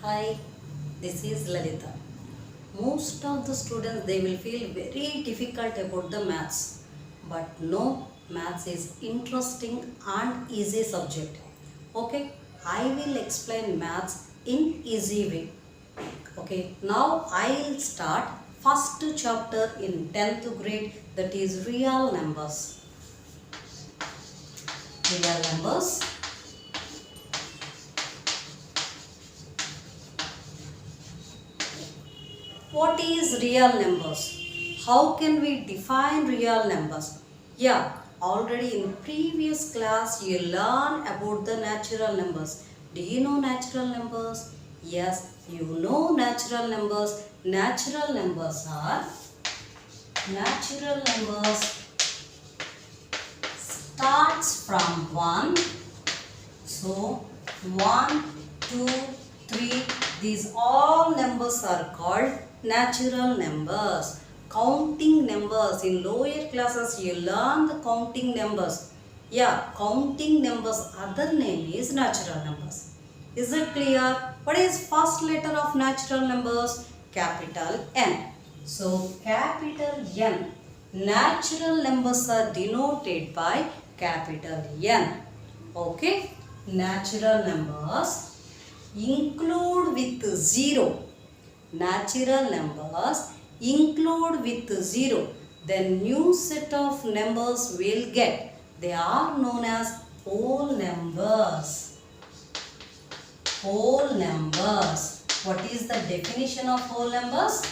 Hi, this is Lalita. Most of the students they will feel very difficult about the maths. But no, maths is interesting and easy subject. Okay, I will explain maths in easy way. Okay, now I will start first chapter in 10th grade, that is real numbers. Real numbers. What is real numbers? How can we define real numbers? Yeah, already in previous class you learned about the natural numbers. Do you know natural numbers? Yes, you know natural numbers. Natural numbers starts from 1. So 1, 2, 3, these all numbers are called natural numbers. Counting numbers, in lower classes you learn the counting numbers. Yeah, counting numbers, other name is natural numbers. Is it clear? What is first letter of natural numbers? Capital N. So capital N. Natural numbers are denoted by capital N. Okay, natural numbers include with 0. Natural numbers include with 0. The new set of numbers will get. They are known as whole numbers. Whole numbers. What is the definition of whole numbers?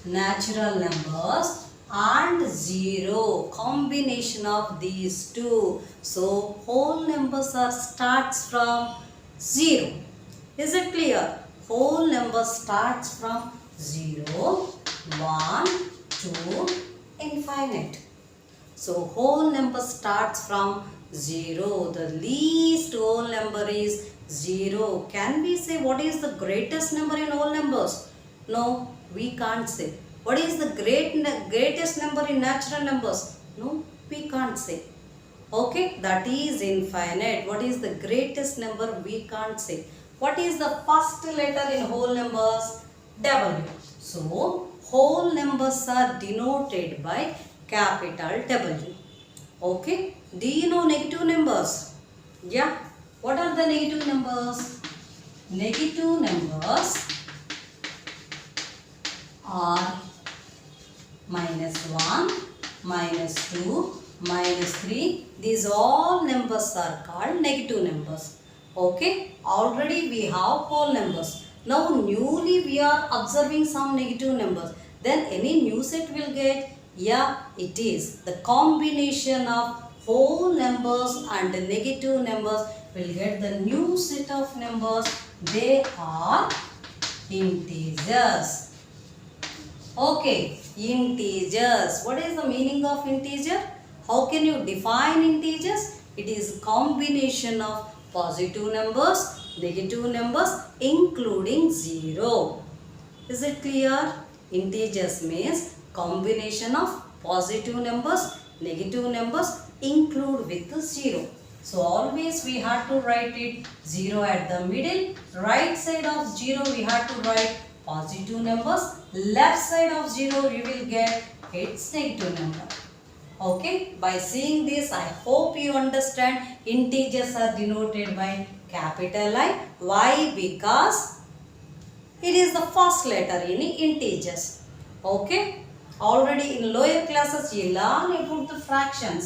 Natural numbers and 0, combination of these two. So whole numbers are starts from 0. Is it clear? Whole number starts from 0, 1, 2, infinite. So whole number starts from 0. The least whole number is 0. Can we say what is the greatest number in whole numbers? No, we can't say. What is the greatest number in natural numbers? No, we can't say. Okay, that is infinite. What is the greatest number? We can't say. What is the first letter in whole numbers? W. So, whole numbers are denoted by capital W. Okay, do you know negative numbers? Yeah, what are the negative numbers? Negative numbers are -1, -2, -3. These all numbers are called negative numbers. Okay, already we have whole numbers. Now newly we are observing some negative numbers. Then any new set will get? Yeah, it is. The combination of whole numbers and negative numbers will get the new set of numbers. They are integers. Okay, integers. What is the meaning of integer? How can you define integers? It is combination of positive numbers, negative numbers, including 0. Is it clear? Integers means combination of positive numbers, negative numbers, include with 0. So always we have to write it 0 at the middle. Right side of 0 we have to write positive numbers. Left side of 0 you will get its negative number. Okay, by seeing this I hope you understand integers are denoted by capital I. Why? Because it is the first letter in integers. Okay, already in lower classes you learn about the fractions.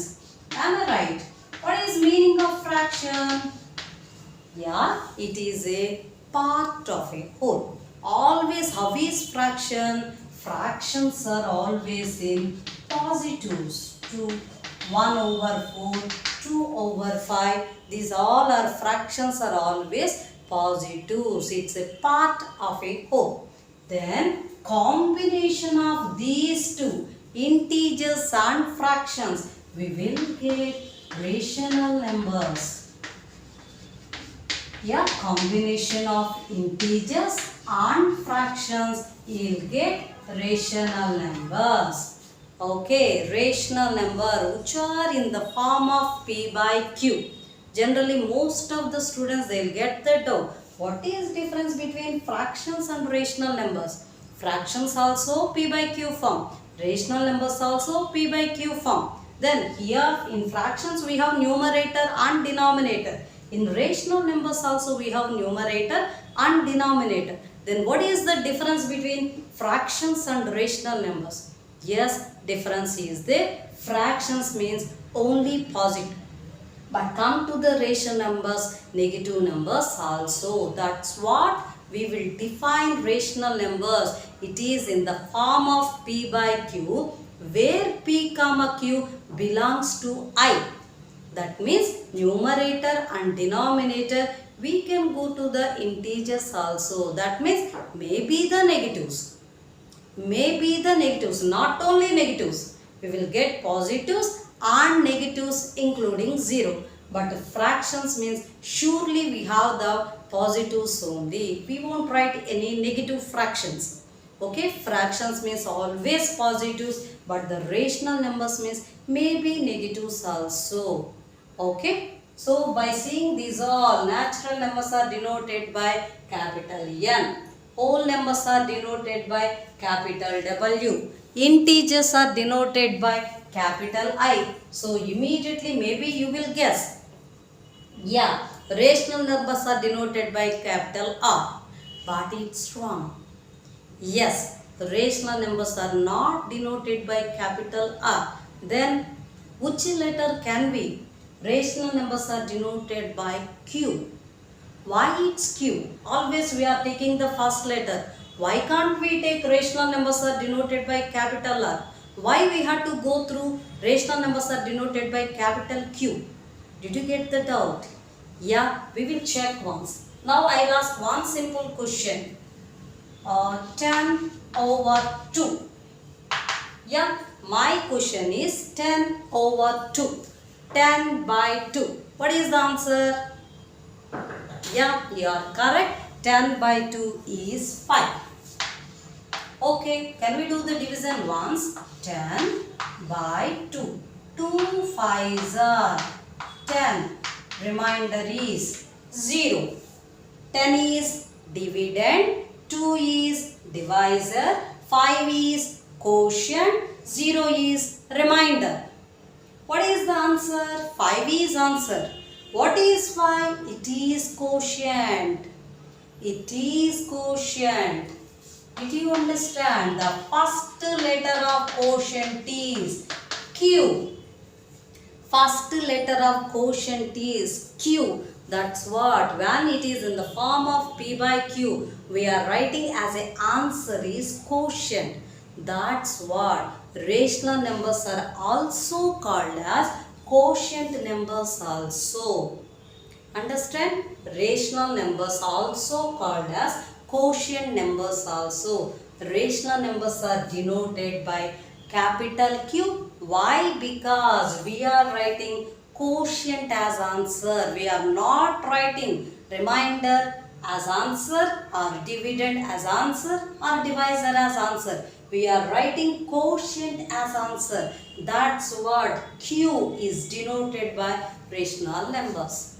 Am I right? What is meaning of fraction? Yeah, it is a part of a whole. Always, how is fraction? Fractions are always in positives. 2, 1 over 4, 2 over 5. These all are fractions are always positives. It's a part of a whole. Then combination of these two, integers and fractions, we will get rational numbers. Yeah, combination of integers and fractions, you will get rational numbers. Okay, rational number which are in the form of P by Q. Generally most of the students they will get that What is difference between fractions and rational numbers? Fractions also p by q form. Rational numbers also p by q form. Then here in fractions we have numerator and denominator. In rational numbers also we have numerator and denominator. Then what is the difference between fractions and rational numbers? Yes, difference is there. Fractions means only positive. But come to the rational numbers, negative numbers also. That's what we will define rational numbers. It is in the form of p by q, where p comma q belongs to I. That means numerator and denominator, we can go to the integers also. That means maybe the negatives. Maybe the negatives, not only negatives. We will get positives and negatives including 0. But fractions means surely we have the positives only. We won't write any negative fractions. Okay, fractions means always positives, but the rational numbers means maybe negatives also. Okay, so by seeing these all, natural numbers are denoted by capital N. Whole numbers are denoted by capital W. Integers are denoted by capital I. So immediately maybe you will guess. Yeah, rational numbers are denoted by capital R. But it's wrong. Yes, rational numbers are not denoted by capital R. Then which letter can be? Rational numbers are denoted by Q. Why it's Q? Always we are taking the first letter. Why can't we take rational numbers are denoted by capital R? Why we have to go through rational numbers are denoted by capital Q? Did you get the doubt? Yeah, we will check once. Now I'll ask one simple question. 10 over 2. Yeah, my question is 10 over 2. 10 by 2. What is the answer? Yeah, you are correct. 10 by 2 is 5. Okay, can we do the division once? 10 by 2. 2 5s are 10. Remainder is 0. 10 is dividend. 2 is divisor. 5 is quotient. 0 is remainder. What is the answer? 5 is answer. What is 5? It is quotient. It is quotient. Did you understand? The first letter of quotient is Q. First letter of quotient is Q. That's what, when it is in the form of P by Q, we are writing as an answer is quotient. That's what rational numbers are also called as quotient numbers also. Understand? Rational numbers also called as quotient numbers also. Rational numbers are denoted by capital Q. Why? Because we are writing quotient as answer. We are not writing remainder as answer or dividend as answer or divisor as answer. We are writing quotient as answer. That's what Q is denoted by rational numbers.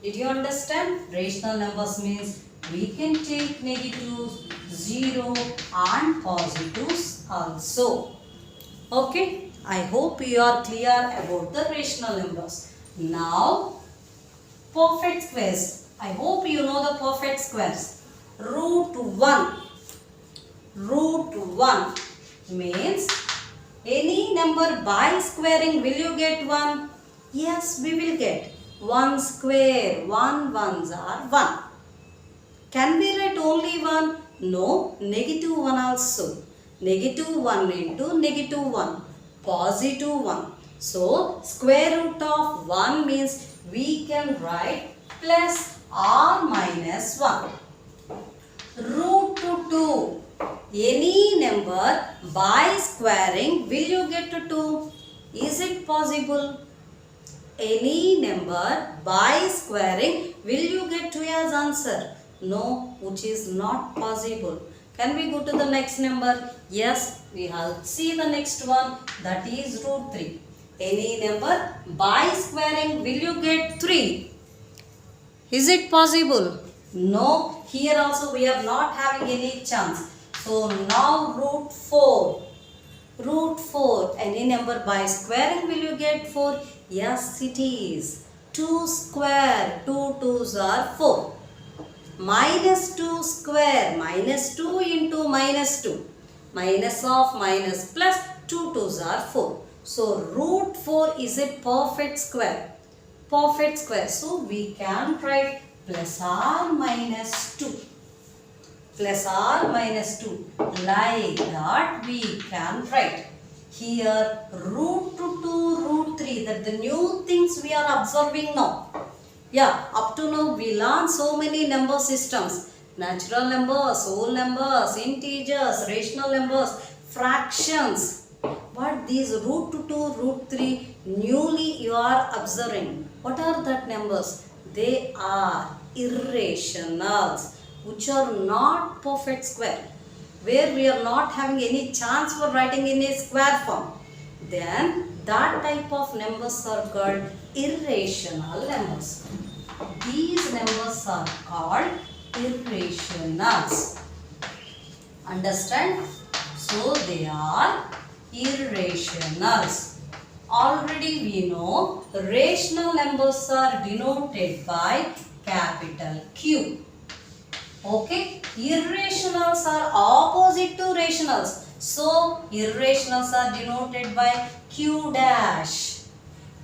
Did you understand? Rational numbers means we can take negatives, 0 and positives also. Okay, I hope you are clear about the rational numbers. Now, perfect squares. I hope you know the perfect squares. Root 1. Root 1 means any number by squaring, will you get 1? Yes, we will get 1 square. 1 ones are 1. Can we write only 1? No, negative 1 also. Negative 1 into negative 1. Positive 1. So, square root of 1 means we can write plus or minus 1. Root 2. Any number by squaring, will you get to 2? Is it possible? Any number by squaring, will you get 2 as answer? No, which is not possible. Can we go to the next number? Yes, we have see the next one, that is root 3. Any number by squaring, will you get 3? Is it possible? No, here also we are not having any chance. So now root 4. Root 4. Any number by squaring will you get 4? Yes, it is. 2 square. 2 2s are 4. Minus 2 square. Minus 2 into minus 2. Minus of minus plus 2 2s are 4. So root 4 is a perfect square. Perfect square. So we can write plus or minus 2. Plus or minus 2. Like that we can write. Here root 2, root 3. That the new things we are observing now. Yeah, up to now we learned so many number systems. Natural numbers, whole numbers, integers, rational numbers, fractions. But these root 2, root 3 newly you are observing. What are that numbers? They are irrationals, which are not perfect square, where we are not having any chance for writing in a square form. Then that type of numbers are called irrational numbers. These numbers are called irrationals. Understand? So they are irrationals. Already we know rational numbers are denoted by capital Q. Okay, irrationals are opposite to rationals. So irrationals are denoted by Q dash.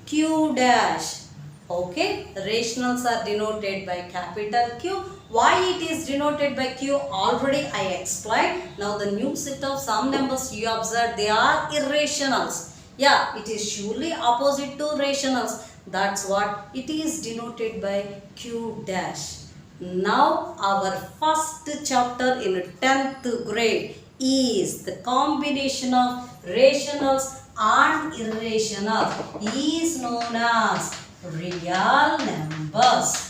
Q dash. Okay, rationals are denoted by capital Q. Why it is denoted by Q already I explained. Now the new set of some numbers you observe, they are irrationals. Yeah, it is surely opposite to rationals. That's what it is denoted by Q dash. Now our first chapter in 10th grade is the combination of rationals and irrationals is known as real numbers.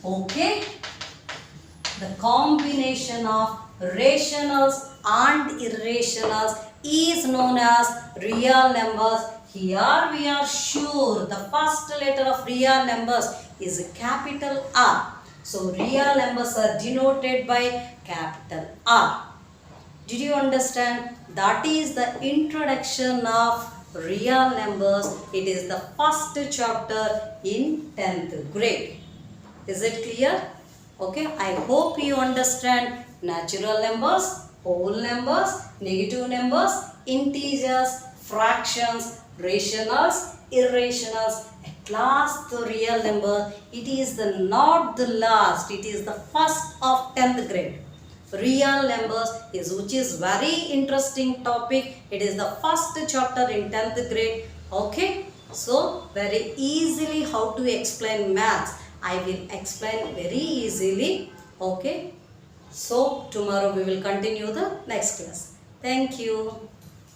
Okay? The combination of rationals and irrationals is known as real numbers. Here we are sure the first letter of real numbers is a capital R. So real numbers are denoted by capital R. Did you understand? That is the introduction of real numbers. It is the first chapter in 10th grade. Is it clear? Okay, I hope you understand natural numbers, whole numbers, negative numbers, integers, fractions, rationals, irrationals. At last the real number, it is the not the last, it is the first of 10th grade. Real numbers is which is very interesting topic. It is the first chapter in 10th grade. Okay, so very easily how to explain maths I will explain very easily. Okay, so tomorrow we will continue the next class. Thank you.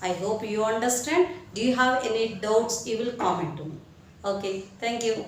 I hope you understand. Do you have any doubts? You will comment to me. Okay, thank you.